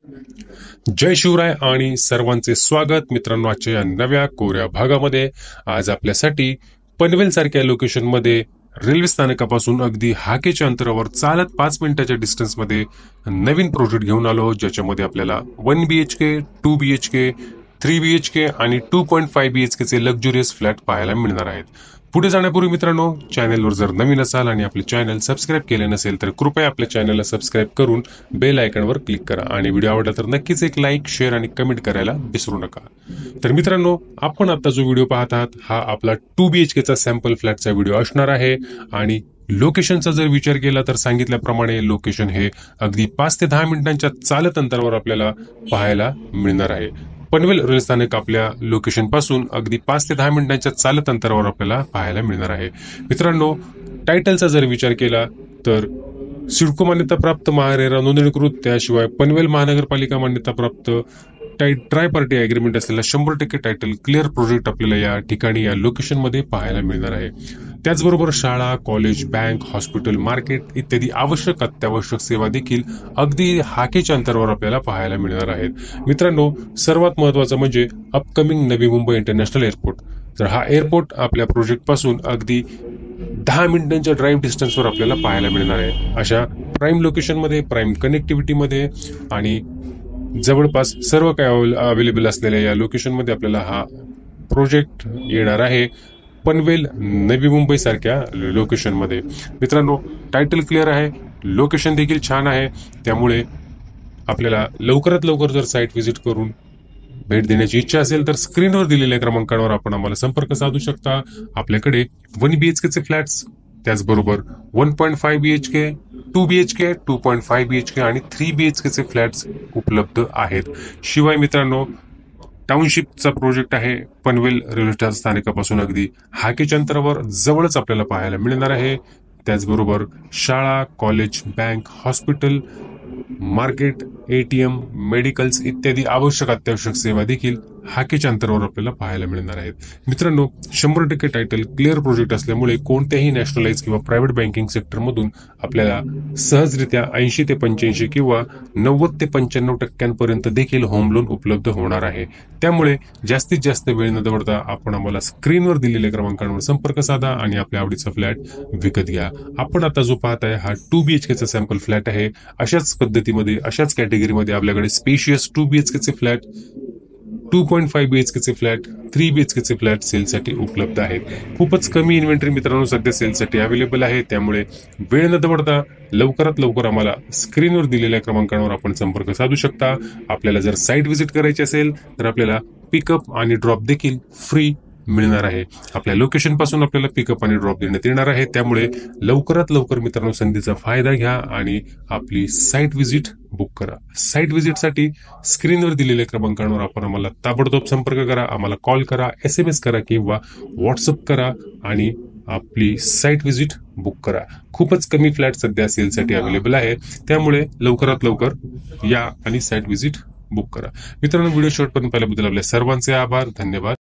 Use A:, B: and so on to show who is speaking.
A: जय शिवराय आणि सर्वांचे स्वागत मित्रांनो आजच्या या नव्या कोऱ्या भागामध्ये. आज आपल्यासाठी पनवेल सारख्या लोकेशन मध्ये रेल्वे स्थानकापासून अगदी हाकेच्या अंतरावर चालत 5 मिनिटाच्या डिस्टन्स मध्ये नवीन प्रोजेक्ट घेऊन आलो, ज्याच्यामध्ये आपल्याला 1 BHK, 2 BHK, 3 BHK आणि 2.5 BHK चे लक्झुरियस फ्लॅट पाहायला मिळणार आहेत. पुढे जाण्यापूर्वी मित्रांनो, चॅनलवर जर नवीन असाल आणि आपले चॅनल सबस्क्राईब केले नसेल तर कृपया आपल्या चॅनलला सबस्क्राईब करून बेल आयकॉनवर क्लिक करा आणि व्हिडिओ आवडला तर नक्कीच एक लाईक, शेअर आणि कमेंट करायला विसरू नका. तर मित्रांनो, आपण आता जो व्हिडिओ पाहत आहात हा आपला 2 BHK चा सॅम्पल फ्लॅटचा व्हिडिओ असणार आहे. आणि लोकेशनचा जर विचार केला तर सांगितल्याप्रमाणे लोकेशन हे अगदी 5 ते 10 मिनिटांच्या चालत अंतरावर आपल्याला पाहायला मिळणार आहे. पनवेल रेल्वे स्थानक आपल्या लोकेशन पासून अगदी 5 ते 10 मिनिटांच्या चालत अंतरावर आपल्याला पाहायला मिळणार आहे. मित्रांनो, टायटलचा जर विचार केला तर सिडको मान्यता प्राप्त, महारेरा नोंदणीकृत, त्याशिवाय पनवेल महानगरपालिका मान्यता प्राप्त ट्राय पार्टी अग्रीमेंट असलेला 100% टायटल क्लिअर प्रोजेक्ट आपल्याला या ठिकाणी या लोकेशन मध्ये पाहायला मिळणार आहे. त्याचबरोबर शाळा, कॉलेज, बँक, हॉस्पिटल, मार्केट इत्यादी आवश्यक अत्यावश्यक सेवा देखील अगदी हाकेच्या अंतरावर आपल्याला पाहायला मिळणार आहेत. मित्रांनो, सर्वात महत्वाचं म्हणजे upcoming Navi Mumbai international airport. तर हा एअरपोर्ट आपल्या प्रोजेक्ट पासून अगदी 10 मिनिटांच्या ड्राईव्ह डिस्टन्सवर आपल्याला पाहायला मिळणार आहे. अशा प्राईम लोकेशन मध्ये, प्राईम कनेक्टिव्हिटी मध्ये आणि जवळपास सर्व काही अवेलेबल असलेल्या या लोकेशन मध्ये आपल्याला हा प्रोजेक्ट येणार आहे, पनवेल नवी मुंबई सारख्या लोकेशन मध्ये. मित्रांनो, टायटल क्लिअर आहे, लोकेशन देखील छान आहे, त्यामुळे आपल्याला लवकरात लवकर जर साईट व्हिजिट करून भेट देण्याची इच्छा असेल तर स्क्रीनवर दिलेल्या क्रमांकावर आपण आम्हाला संपर्क साधू शकता. आपल्याकडे 1 BHK चे फ्लॅट्स, त्याचबरोबर 1.5 BHK, 2 BHK, 2.5 BHK आणि 3 BHK चे फ्लॅट्स उपलब्ध आहेत. शिवाय मित्रांनो, टाउनशिपचा प्रोजेक्ट आहे, पनवेल रेल्वे स्थानकापासून अगदी हाकेच्या अंतरावर जवळच आपल्याला पाहायला मिळणार आहे. त्याचबरोबर शाळा, college, bank, hospital, market, ATM, medicals इत्यादी आवश्यक अत्यावश्यक सेवा देखील हाकेच्या अंतरावर आपल्याला पाहायला मिळणार आहेत. मित्रांनो, 100% टायटल क्लिअर प्रोजेक्ट असल्यामुळे कोणत्याही नॅशनलाइज किंवा प्रायव्हेट बँकिंग सेक्टर मधून आपल्याला सहजरित्या 80 ते 85 किंवा 90 ते 95% देखील होम लोन उपलब्ध होणार आहे. त्यामुळे जास्तीत जास्त वेळ न दवडता आपण आम्हाला स्क्रीनवर दिलेल्या क्रमांकांवर संपर्क साधा आणि आपल्या आवडीचा फ्लॅट विकत घ्या. आपण आता जो पाहताय हा 2 BHK चा सॅम्पल फ्लॅट आहे. अशाच पद्धतीमध्ये, अशाच कॅटेगरीमध्ये आपल्याकडे स्पेशियस 2 BHK चे फ्लॅट, 2.5 BHK चे फ्लॅट, 3 BHK चे फ्लॅट सेलसाठी उपलब्ध आहेत. खूपच कमी इन्व्हेंटरी मित्रांनो सध्या सेलसाठी अवेलेबल आहे, त्यामुळे वेळ न दवडता लवकरात लवकर आम्हाला स्क्रीनवर दिलेल्या क्रमांकावर आपण संपर्क साधू शकता. आपल्याला जर साईट व्हिजिट करायची असेल तर आपल्याला पिकअप आणि ड्रॉप देखील फ्री मिळणार आहे. आपल्या लोकेशन पासून आपल्याला पिकअप आणि ड्रॉप देण्यात येणार आहे. त्यामुळे लवकरात लवकर मित्रांनो संधीचा फायदा घ्या आणि आपली साईट व्हिजिट बुक करा. साईट व्हिजिटसाठी स्क्रीनवर दिलेल्या क्रमांकावर आपण आम्हाला ताबडतोब संपर्क करा, आम्हाला कॉल करा, SMS करा किंवा व्हॉट्सअप करा आणि आपली साईट व्हिजिट बुक करा. खूपच कमी फ्लॅट सध्या सेलसाठी अवेलेबल आहे, त्यामुळे लवकरात लवकर या आणि साईट व्हिजिट बुक करा. मित्रांनो, व्हिडिओ शेवटपर्यंत पाहिल्याबद्दल आपल्या सर्वांचे आभार, धन्यवाद.